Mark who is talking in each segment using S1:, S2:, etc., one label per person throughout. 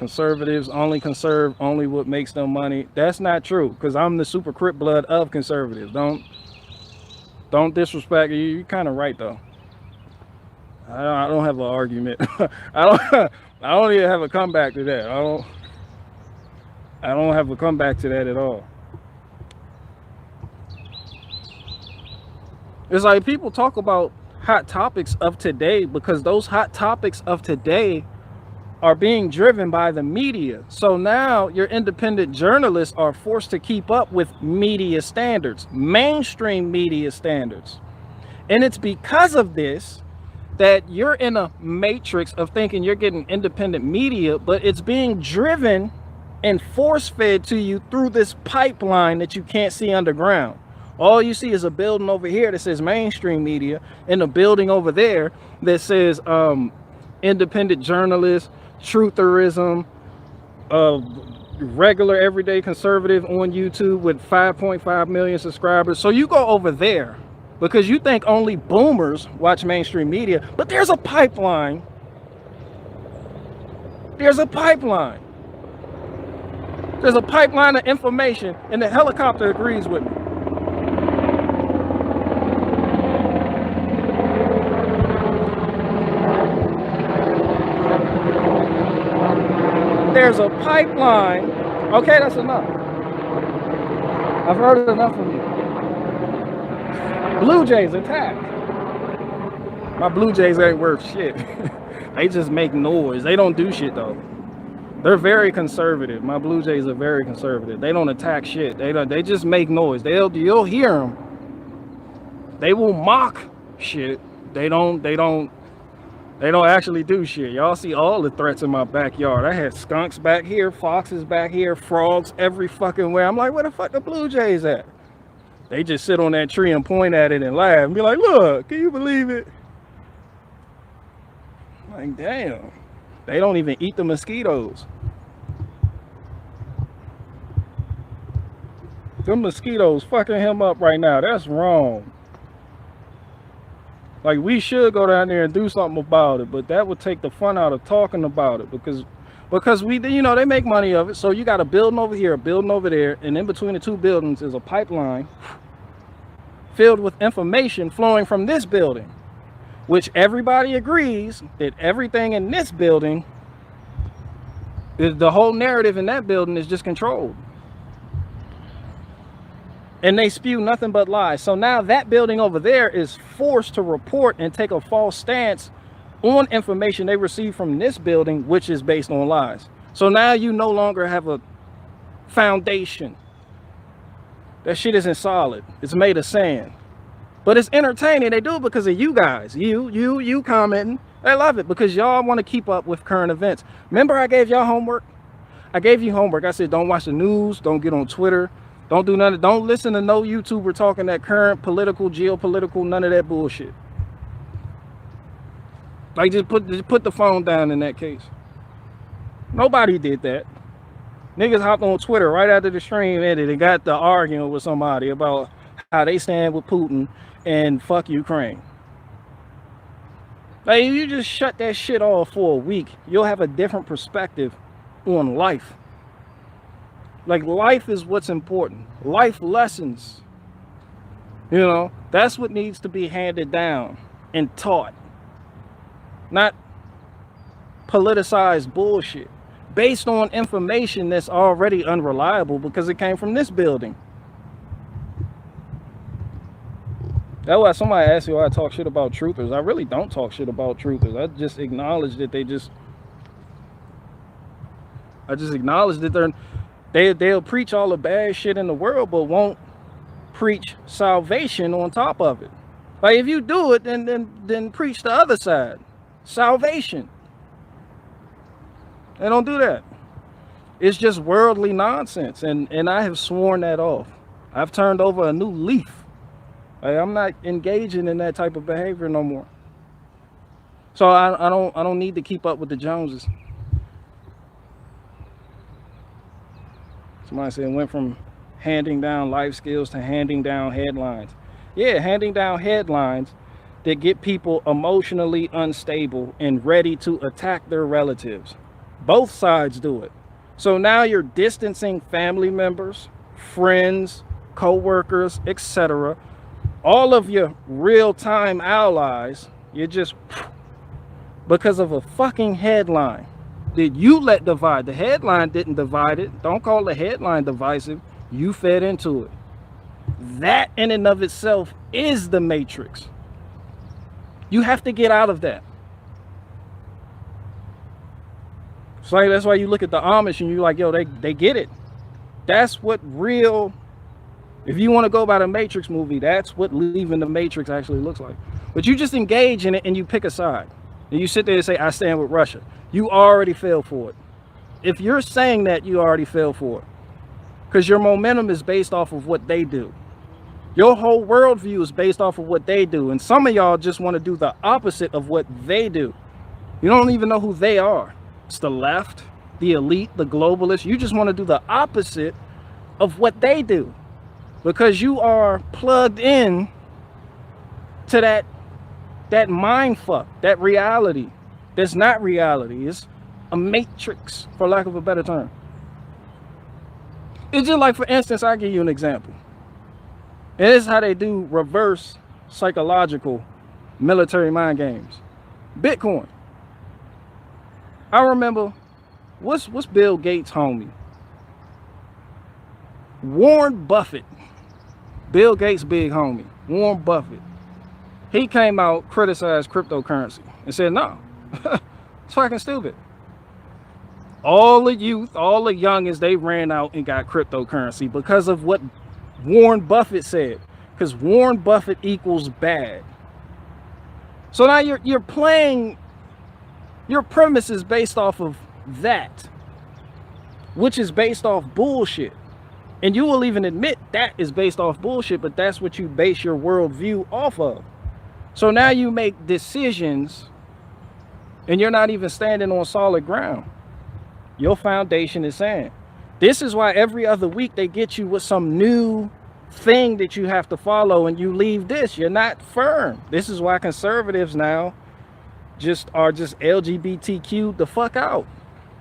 S1: conservatives only conserve only what makes them money. That's not true, because I'm the super crip blood of conservatives. Don't disrespect you. You're kind of right though. I don't have an argument. I don't I don't even have a comeback to that. I don't have a comeback to that at all. It's like people talk about hot topics of today because those hot topics of today are being driven by the media. So now your independent journalists are forced to keep up with media standards, mainstream media standards. And it's because of this that you're in a matrix of thinking you're getting independent media, but it's being driven and force fed to you through this pipeline that you can't see underground. All you see is a building over here that says mainstream media, and a building over there that says independent journalist, trutherism, regular everyday conservative on YouTube with 5.5 million subscribers. So you go over there because you think only boomers watch mainstream media, but there's a pipeline. There's a pipeline. There's a pipeline of information, and the helicopter agrees with me. There's a pipeline. Okay, that's enough. I've heard enough from you. Blue Jays attacked. My Blue Jays ain't worth shit. They just make noise. They don't do shit though. They're very conservative. My Blue Jays are very conservative. They don't attack shit. They just make noise. You'll hear them. They will mock shit. They don't actually do shit. Y'all see all the threats in my backyard. I had skunks back here, foxes back here, frogs every fucking where. I'm like, where the fuck the Blue Jays at? They just sit on that tree and point at it and laugh and be like, look, can you believe it? I'm like, damn. They don't even eat the mosquitoes. Them mosquitoes fucking him up right now. That's wrong. Like, we should go down there and do something about it, but that would take the fun out of talking about it because we, you know, they make money of it. So you got a building over here, a building over there, and in between the two buildings is a pipeline filled with information flowing from this building, which everybody agrees that everything in this building, the whole narrative in that building is just controlled. And they spew nothing but lies. So now that building over there is forced to report and take a false stance on information they receive from this building, which is based on lies. So now you no longer have a foundation. That shit isn't solid. It's made of sand. But it's entertaining. They do it because of you guys. You commenting. They love it because y'all want to keep up with current events. Remember I gave y'all homework? I gave you homework. I said, don't watch the news. Don't get on Twitter. Don't do none of, don't listen to no YouTuber talking that current political, geopolitical, none of that bullshit. Like, just put the phone down in that case. Nobody did that. Niggas hopped on Twitter right after the stream ended and got to arguing with somebody about how they stand with Putin and fuck Ukraine. Like, you just shut that shit off for a week, you'll have a different perspective on life. Like, life is what's important. Life lessons. You know, that's what needs to be handed down and taught. Not politicized bullshit based on information that's already unreliable because it came from this building. That's why somebody asked me why I talk shit about truthers. I really don't talk shit about truthers. I just acknowledge that they'll preach all the bad shit in the world, but won't preach salvation on top of it. Like, if you do it, then preach the other side, salvation. They don't do that. It's just worldly nonsense, and I have sworn that off. I've turned over a new leaf. Like, I'm not engaging in that type of behavior no more. So I don't need to keep up with the Joneses. Somebody said it went from handing down life skills to handing down headlines. Yeah, handing down headlines that get people emotionally unstable and ready to attack their relatives. Both sides do it. So now you're distancing family members, friends, co-workers, etc. All of your real-time allies, you're just because of a fucking headline. Did you let divide? The headline didn't divide it. Don't call the headline divisive. You fed into it. That in and of itself is the matrix. You have to get out of that. It's like, that's why you look at the Amish and you're like, yo, they get it. That's what real, if you want to go by the Matrix movie, that's what leaving the Matrix actually looks like. But you just engage in it and you pick a side. And you sit there and say, I stand with Russia. You already fell for it. If you're saying that, you already fell for it. Because your momentum is based off of what they do. Your whole worldview is based off of what they do. And some of y'all just want to do the opposite of what they do. You don't even know who they are. It's the left, the elite, the globalists. You just want to do the opposite of what they do. Because you are plugged in to that mind fuck, that reality. That's not reality. It's a matrix, for lack of a better term. It's just like, for instance, I'll give you an example. And this is how they do reverse psychological military mind games. Bitcoin. I remember, what's Bill Gates' homie? Warren Buffett. Bill Gates' big homie, Warren Buffett. He came out, criticized cryptocurrency and said, no, it's fucking stupid. All the youth, all the youngins, they ran out and got cryptocurrency because of what Warren Buffett said. Because Warren Buffett equals bad. So now you're playing, your premise is based off of that, which is based off bullshit. And you will even admit that is based off bullshit, but that's what you base your worldview off of. So now you make decisions and you're not even standing on solid ground. Your foundation is sand. This is why every other week they get you with some new thing that you have to follow and you leave this. You're not firm. This is why conservatives now are just LGBTQ the fuck out.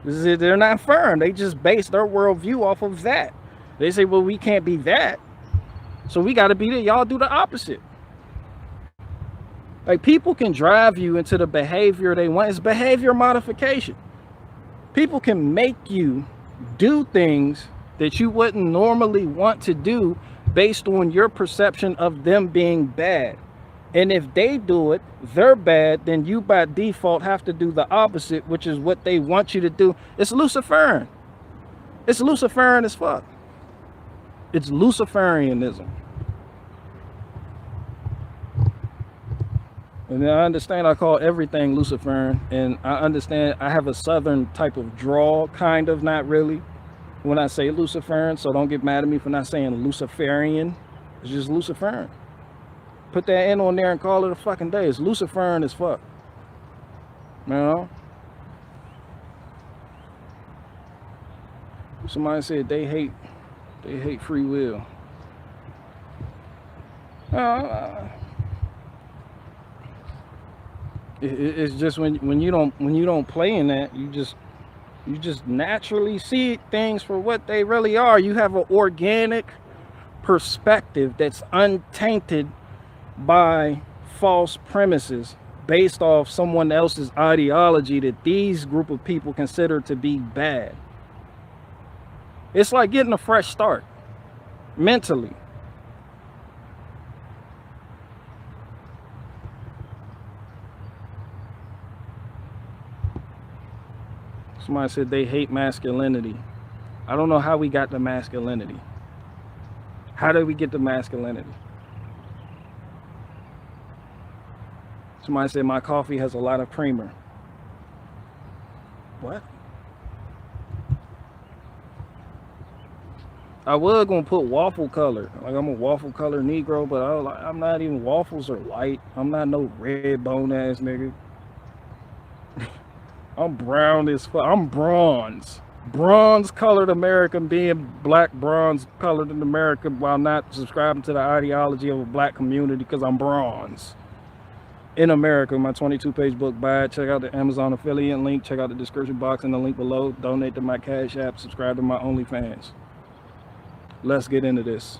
S1: They're not firm. They just base their worldview off of that. They say, well, we can't be that, so we got to be there. Y'all do the opposite. Like, people can drive you into the behavior they want. It's behavior modification. People can make you do things that you wouldn't normally want to do based on your perception of them being bad. And if they do it, they're bad, then you by default have to do the opposite, which is what they want you to do. It's Luciferian. It's Luciferian as fuck. It's Luciferianism. And I understand I call everything Luciferian, and I understand I have a southern type of drawl, kind of, not really, when I say Luciferian, so don't get mad at me for not saying Luciferian. It's just Luciferian. Put that N on there and call it a fucking day. It's Luciferian as fuck. You know? Somebody said they hate free will. It's just when you don't play in that, you just naturally see things for what they really are. You have an organic perspective that's untainted by false premises based off someone else's ideology that these group of people consider to be bad. It's like getting a fresh start mentally. Somebody said they hate masculinity. I don't know how we got the masculinity. How did we get the masculinity? Somebody said my coffee has a lot of creamer. What? I was gonna put waffle color. Like, I'm a waffle color Negro, but I'm not even. Waffles are light. I'm not no red bone ass nigga. I'm brown as fuck. I'm bronze. Bronze colored American, being black bronze colored in America while not subscribing to the ideology of a black community because I'm bronze. in America. My 22-page book, buy it. Check out the Amazon affiliate link. Check out the description box and the link below. Donate to my Cash App. Subscribe to my OnlyFans. Let's get into this.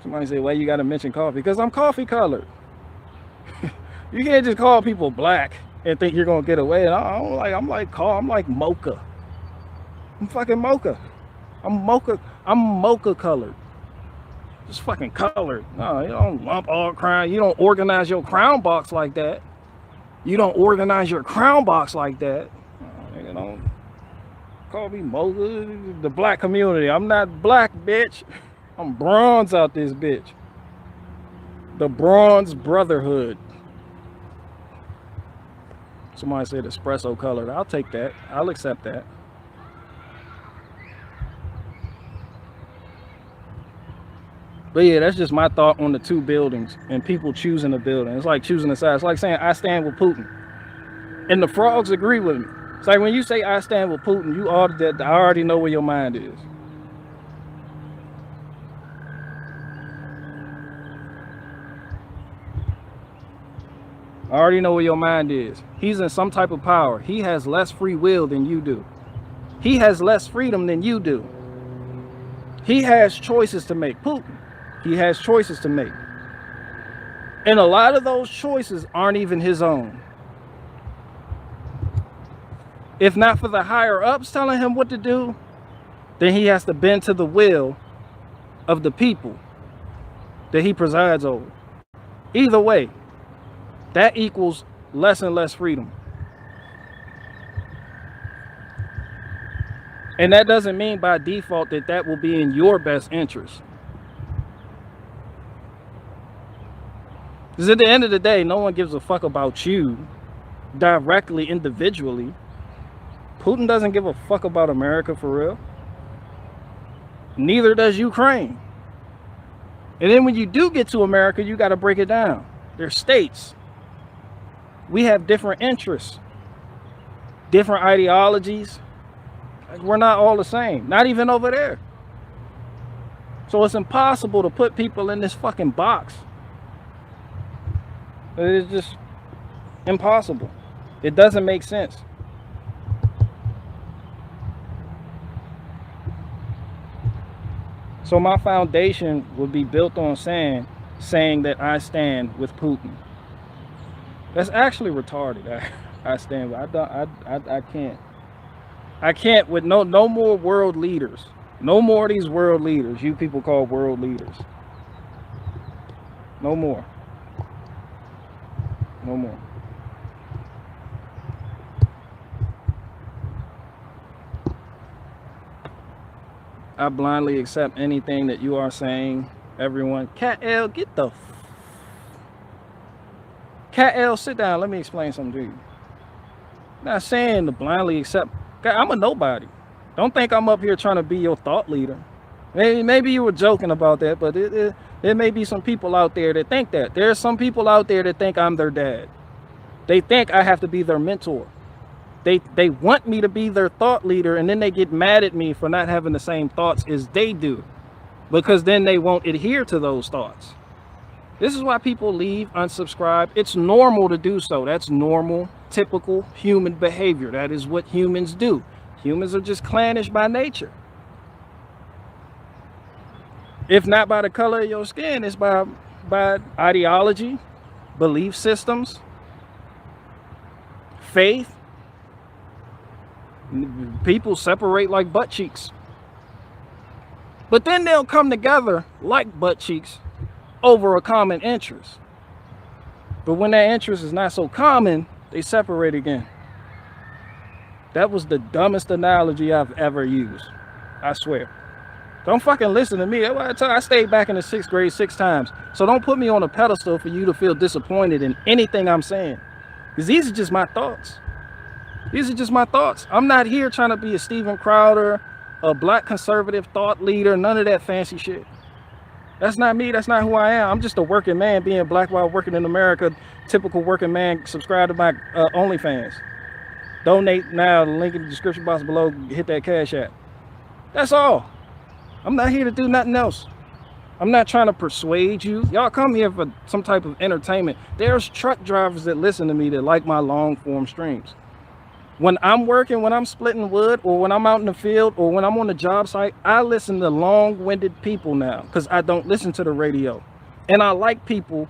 S1: Somebody say, why you gotta mention coffee? Because I'm coffee colored. You can't just call people black and think you're gonna get away. And I'm like mocha. I'm fucking mocha. I'm mocha colored. Just fucking colored. No, you don't lump all crown. You don't organize your crown box like that. You don't organize your crown box like that. You know, call me mocha. The black community. I'm not black, bitch. I'm bronze out this bitch. The Bronze Brotherhood. Somebody said espresso colored. I'll take that. I'll accept that. But yeah, that's just my thought on the two buildings and people choosing a building. It's like choosing a side. It's like saying I stand with Putin. And the frogs agree with me. It's like when you say I stand with Putin, I already know where your mind is. I already know where your mind is. He's in some type of power. He has less free will than you do. He has less freedom than you do. He has choices to make. Putin, he has choices to make. And a lot of those choices aren't even his own. If not for the higher ups telling him what to do, then he has to bend to the will of the people that he presides over. Either way, that equals less and less freedom. And that doesn't mean by default that that will be in your best interest. Because at the end of the day, no one gives a fuck about you directly, individually. Putin doesn't give a fuck about America for real. Neither does Ukraine. And then when you do get to America, you got to break it down. There's states. We have different interests, different ideologies. We're not all the same, not even over there. So it's impossible to put people in this fucking box. It's just impossible. It doesn't make sense. So my foundation would be built on saying that I stand with Putin. That's actually retarded. I stand with. I can't with no more world leaders. No more of these world leaders. You people call world leaders. No more. No more. I blindly accept anything that you are saying. Everyone. Cat L, get the Cat L, sit down. Let me explain something to you. I'm not saying to blindly accept. God, I'm a nobody. Don't think I'm up here trying to be your thought leader. Maybe you were joking about that, but there may be some people out there that think that. There are some people out there that think I'm their dad. They think I have to be their mentor. They want me to be their thought leader, and then they get mad at me for not having the same thoughts as they do, because then they won't adhere to those thoughts. This is why people leave, unsubscribe. It's normal to do so. That's normal, typical human behavior. That is what humans do. Humans are just clannish by nature. If not by the color of your skin, it's by ideology, belief systems, faith. People separate like butt cheeks. But then they'll come together like butt cheeks over a common interest. But when that interest is not so common, they separate again. That was the dumbest analogy I've ever used. I swear. Don't fucking listen to me. I stayed back in the 6th grade 6 times. So don't put me on a pedestal for you to feel disappointed in anything I'm saying. Because these are just my thoughts. These are just my thoughts. I'm not here trying to be a Steven Crowder, a black conservative thought leader, none of that fancy shit. That's not me. That's not who I am. I'm just a working man being black while working in America. Typical working man. Subscribe to my OnlyFans. Donate now. The link in the description box below. Hit that Cash App. That's all. I'm not here to do nothing else. I'm not trying to persuade you. Y'all come here for some type of entertainment. There's truck drivers that listen to me that like my long form streams. When I'm working, when I'm splitting wood, or when I'm out in the field, or when I'm on the job site, I listen to long-winded people now because I don't listen to the radio. And I like people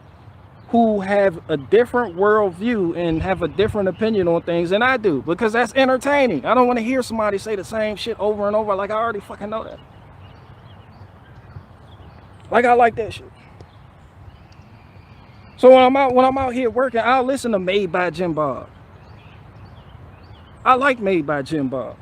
S1: who have a different worldview and have a different opinion on things than I do, because that's entertaining. I don't want to hear somebody say the same shit over and over like I already fucking know that. Like I like that shit. So when I'm out here working, I'll listen to Made by Jim Bob. I like Made by Jim Bob.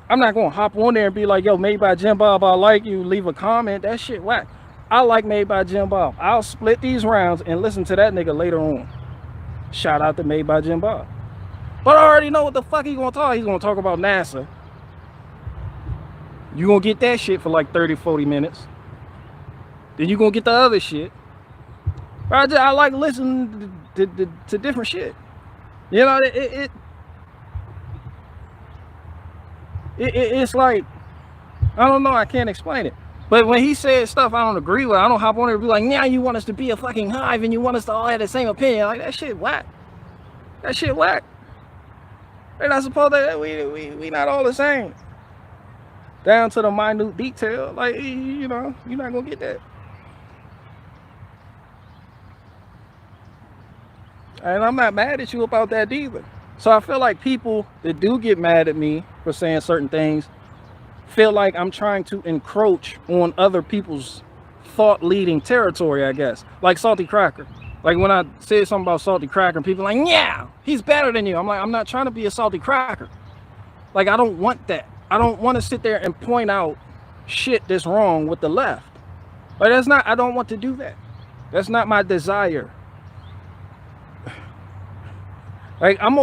S1: I'm not gonna hop on there and be like, yo, Made by Jim Bob, I like you, leave a comment. That shit whack. I like Made by Jim Bob. I'll split these rounds and listen to that nigga later on. Shout out to Made by Jim Bob. But I already know what the fuck he's gonna talk. He's gonna talk about NASA. You gonna get that shit for like 30, 40 minutes. Then you gonna get the other shit. I like listening to different shit. You know, it's like, I don't know, I can't explain it. But when he says stuff I don't agree with, I don't hop on there and be like, yeah, you want us to be a fucking hive and you want us to all have the same opinion. Like, that shit whack. That shit whack. They're not supposed to, we not all the same. Down to the minute detail, like, you know, you're not gonna get that. And I'm not mad at you about that either. So I feel like people that do get mad at me for saying certain things feel like I'm trying to encroach on other people's thought leading territory, I guess. Like Salty Cracker. Like when I said something about Salty Cracker, people are like, yeah, he's better than you. I'm like, I'm not trying to be a Salty Cracker. Like, I don't want that. I don't want to sit there and point out shit that's wrong with the left. But that's not, I don't want to do that. That's not my desire. Like, I'm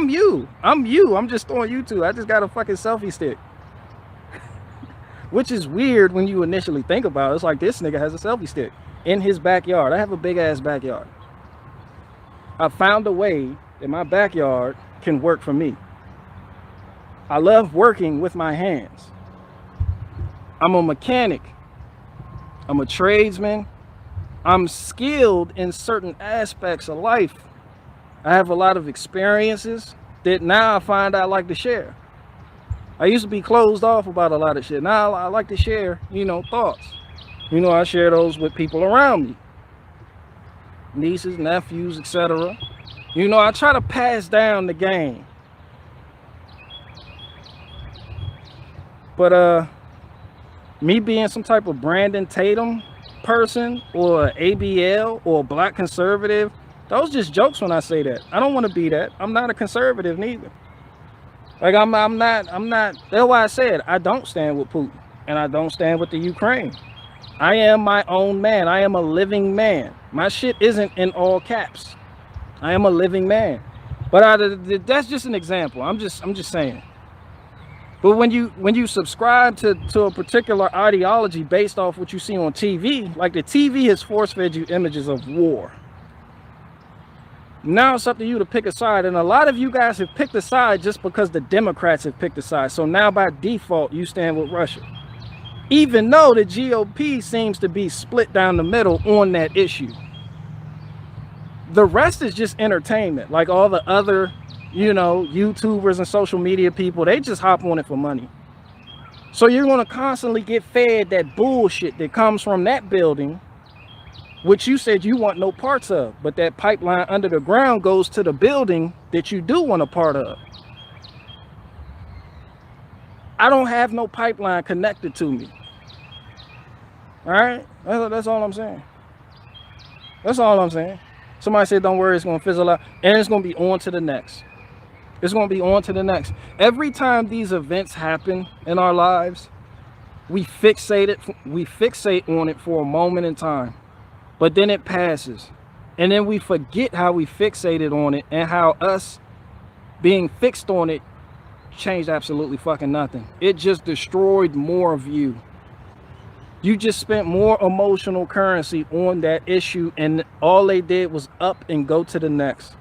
S1: you. I'm just throwing you two. I just got a fucking selfie stick. Which is weird when you initially think about it. It's like, this nigga has a selfie stick in his backyard. I have a big ass backyard. I found a way that my backyard can work for me. I love working with my hands. I'm a mechanic. I'm a tradesman. I'm skilled in certain aspects of life. I have a lot of experiences that now I find I like to share. I used to be closed off about a lot of shit. Now I like to share, you know, thoughts. You know, I share those with people around me. Nieces, nephews, etc. You know, I try to pass down the game. But me being some type of Brandon Tatum person, or ABL, or a black conservative, those just jokes when I say that. I don't want to be that. I'm not a conservative neither. Like, I'm not, that's why I said I don't stand with Putin and I don't stand with the Ukraine. I am my own man. I am a living man. My shit isn't in all caps. I am a living man. But that's just an example. I'm just saying. But when you subscribe to a particular ideology based off what you see on TV, like the TV has force-fed you images of war. Now it's up to you to pick a side, and a lot of you guys have picked a side just because the Democrats have picked a side. So now by default you stand with Russia, even though the GOP seems to be split down the middle on that issue. The rest is just entertainment. Like all the other, you know, YouTubers and social media people, they just hop on it for money. So you're going to constantly get fed that bullshit that comes from that building, which you said you want no parts of, but that pipeline under the ground goes to the building that you do want a part of. I don't have no pipeline connected to me. All right, that's all I'm saying. That's all I'm saying. Somebody said, don't worry, it's going to fizzle out, and it's going to be on to the next. It's going to be on to the next. Every time these events happen in our lives, we fixate on it for a moment in time. But then it passes, and then we forget how we fixated on it and how us being fixed on it changed absolutely fucking nothing. It just destroyed more of you. You just spent more emotional currency on that issue, and all they did was up and go to the next.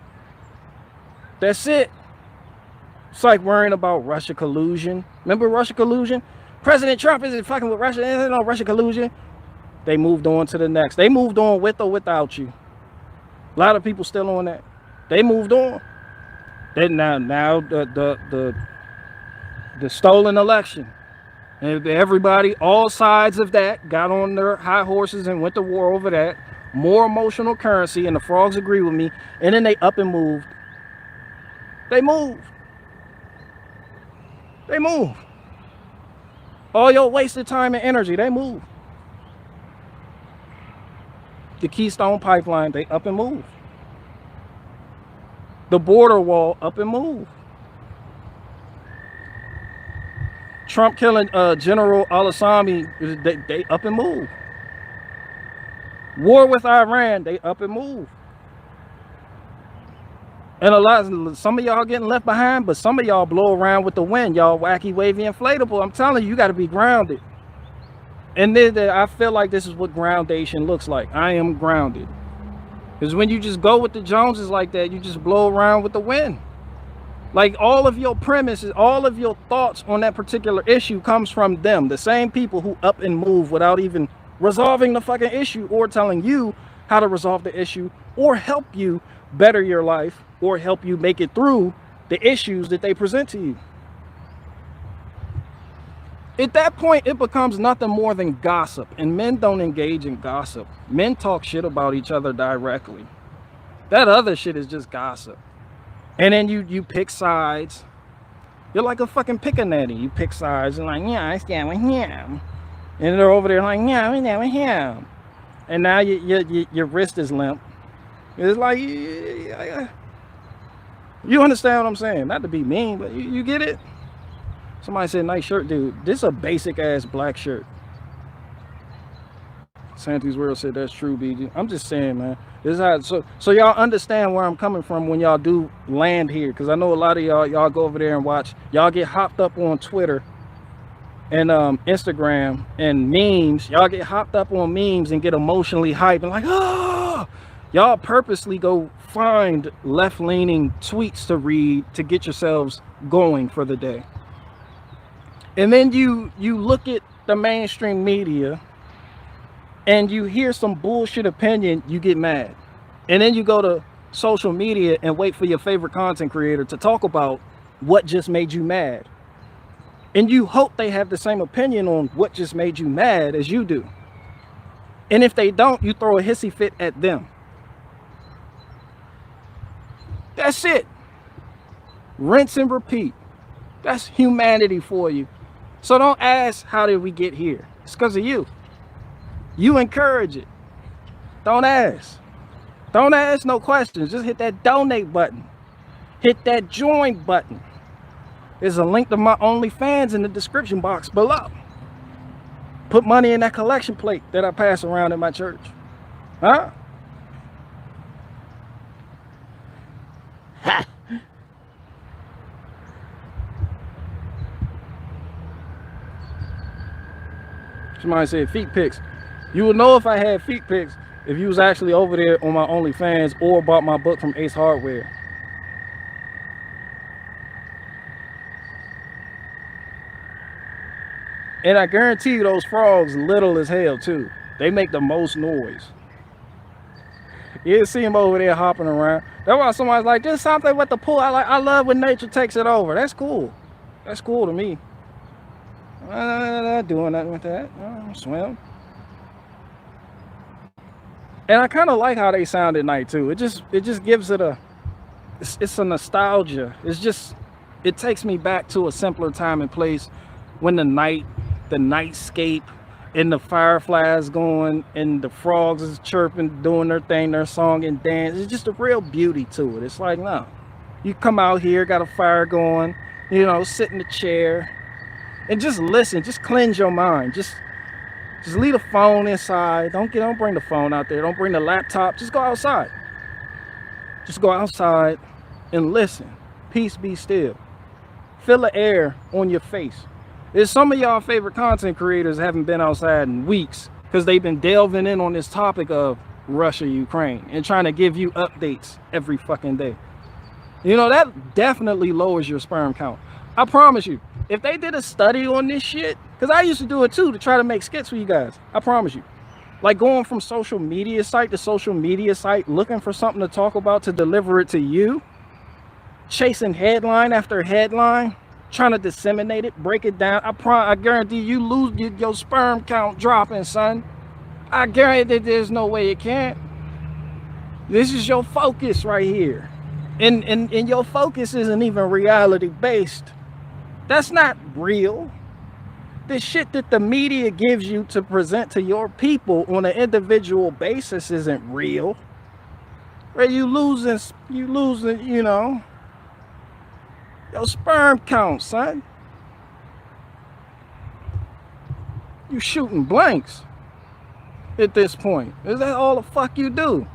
S1: That's it. It's like worrying about Russia collusion. Remember Russia collusion? President Trump isn't fucking with Russia. There's no Russia collusion. They moved on to the next. They moved on with or without you. A lot of people still on that. They moved on. Then now the stolen election. And everybody, all sides of that, got on their high horses and went to war over that. More emotional currency, and the frogs agree with me. And then they up and moved. They moved. They moved. All your wasted time and energy, they moved. The Keystone Pipeline, they up and moved. The border wall, up and moved. Trump killing General al-Assami, they up and moved. War with Iran, they up and moved. And some of y'all getting left behind, but some of y'all blow around with the wind. Y'all wacky, wavy, inflatable. I'm telling you, you got to be grounded. And then I feel like this is what groundation looks like. I am grounded. Because when you just go with the Joneses like that, you just blow around with the wind. Like all of your premises, all of your thoughts on that particular issue comes from them. The same people who up and move without even resolving the fucking issue or telling you how to resolve the issue or help you better your life or help you make it through the issues that they present to you. At that point, it becomes nothing more than gossip, and men don't engage in gossip. Men talk shit about each other directly. That other shit is just gossip. And then you pick sides. You're like a fucking pickaninny. You pick sides and like, yeah, I stand with him. And they're over there like, yeah, I stand with him. And now your wrist is limp. It's like, you understand what I'm saying? Not to be mean, but you get it? Somebody said, nice shirt, dude. This is a basic ass black shirt. Santi's World said that's true, BG. I'm just saying, man. This is how, so y'all understand where I'm coming from when y'all do land here. Because I know a lot of y'all go over there and watch. Y'all get hopped up on Twitter and Instagram and memes. Y'all get hopped up on memes and get emotionally hyped and like, oh! Y'all purposely go find left-leaning tweets to read to get yourselves going for the day. And then you look at the mainstream media and you hear some bullshit opinion, you get mad. And then you go to social media and wait for your favorite content creator to talk about what just made you mad. And you hope they have the same opinion on what just made you mad as you do. And if they don't, you throw a hissy fit at them. That's it. Rinse and repeat. That's humanity for you. So don't ask, how did we get here? It's because of you. You encourage it. Don't ask. Don't ask no questions. Just hit that donate button. Hit that join button. There's a link to my OnlyFans in the description box below. Put money in that collection plate that I pass around in my church. Huh? Ha! Somebody said feet pics. You would know if I had feet pics if you was actually over there on my OnlyFans or bought my book from Ace Hardware. And I guarantee you those frogs little as hell too. They make the most noise. You see them over there hopping around. That's why somebody's like, just something with the pool. I love when nature takes it over. That's cool. That's cool to me. I'm not doing nothing with that. I don't swim. And I kind of like how they sound at night too. It just gives it it's a nostalgia. It takes me back to a simpler time and place when the nightscape and the fireflies going and the frogs is chirping, doing their thing, their song and dance. It's just a real beauty to it. It's like, no, you come out here, got a fire going, you know, sit in the chair and just listen, just cleanse your mind. Just leave the phone inside. Don't bring the phone out there. Don't bring the laptop. Just go outside. Just go outside and listen. Peace, be still. Feel the air on your face. There's some of y'all favorite content creators haven't been outside in weeks because they've been delving in on this topic of Russia, Ukraine, and trying to give you updates every fucking day. You know, that definitely lowers your sperm count. I promise you, if they did a study on this shit, Because I used to do it too, to try to make skits for you guys. I promise you. Like going from social media site to social media site, looking for something to talk about to deliver it to you. Chasing headline after headline, trying to disseminate it, break it down. I guarantee you lose your sperm count dropping, son. I guarantee that there's no way it can't. This is your focus right here. And your focus isn't even reality based. That's not real. The shit that the media gives you to present to your people on an individual basis isn't real. Where you losing, you know, your sperm count, son. You shooting blanks at this point. Is that all the fuck you do?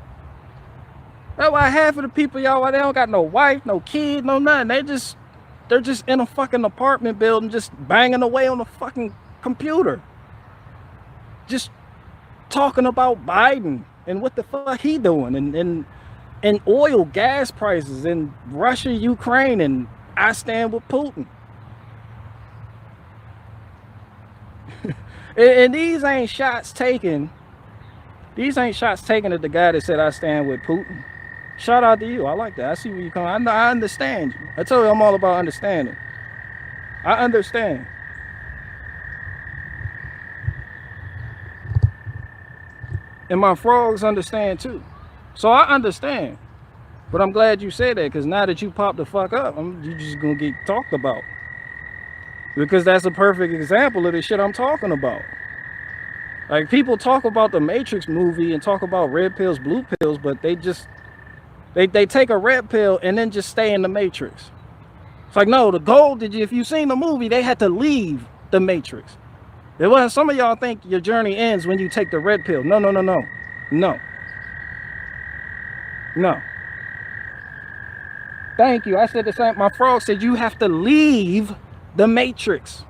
S1: That's why half of the people, y'all, they don't got no wife, no kid, no nothing. They're just in a fucking apartment building, just banging away on the fucking computer. Just talking about Biden and what the fuck he doing and oil, gas prices and Russia, Ukraine, and I stand with Putin. and these ain't shots taken. These ain't shots taken at the guy that said I stand with Putin. Shout out to you. I like that. I see where you come. I understand you. I told you I'm all about understanding. I understand. And my frogs understand too. So I understand. But I'm glad you said that, because now that you popped the fuck up, you're just gonna get talked about. Because that's a perfect example of the shit I'm talking about. Like, people talk about the Matrix movie and talk about red pills, blue pills, but they take a red pill and then just stay in the Matrix. It's like, no, the goal, if you've seen the movie, they had to leave the Matrix. It wasn't. Some of y'all think your journey ends when you take the red pill. No. Thank you. I said the same. My frog said you have to leave the Matrix.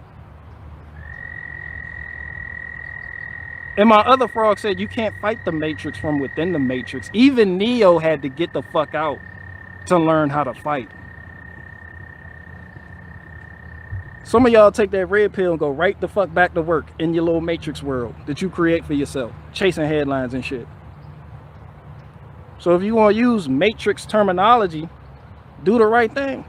S1: And my other frog said you can't fight the Matrix from within the Matrix. Even Neo had to get the fuck out to learn how to fight. Some of y'all take that red pill and go right the fuck back to work in your little Matrix world that you create for yourself, chasing headlines and shit. So if you want to use Matrix terminology, do the right thing.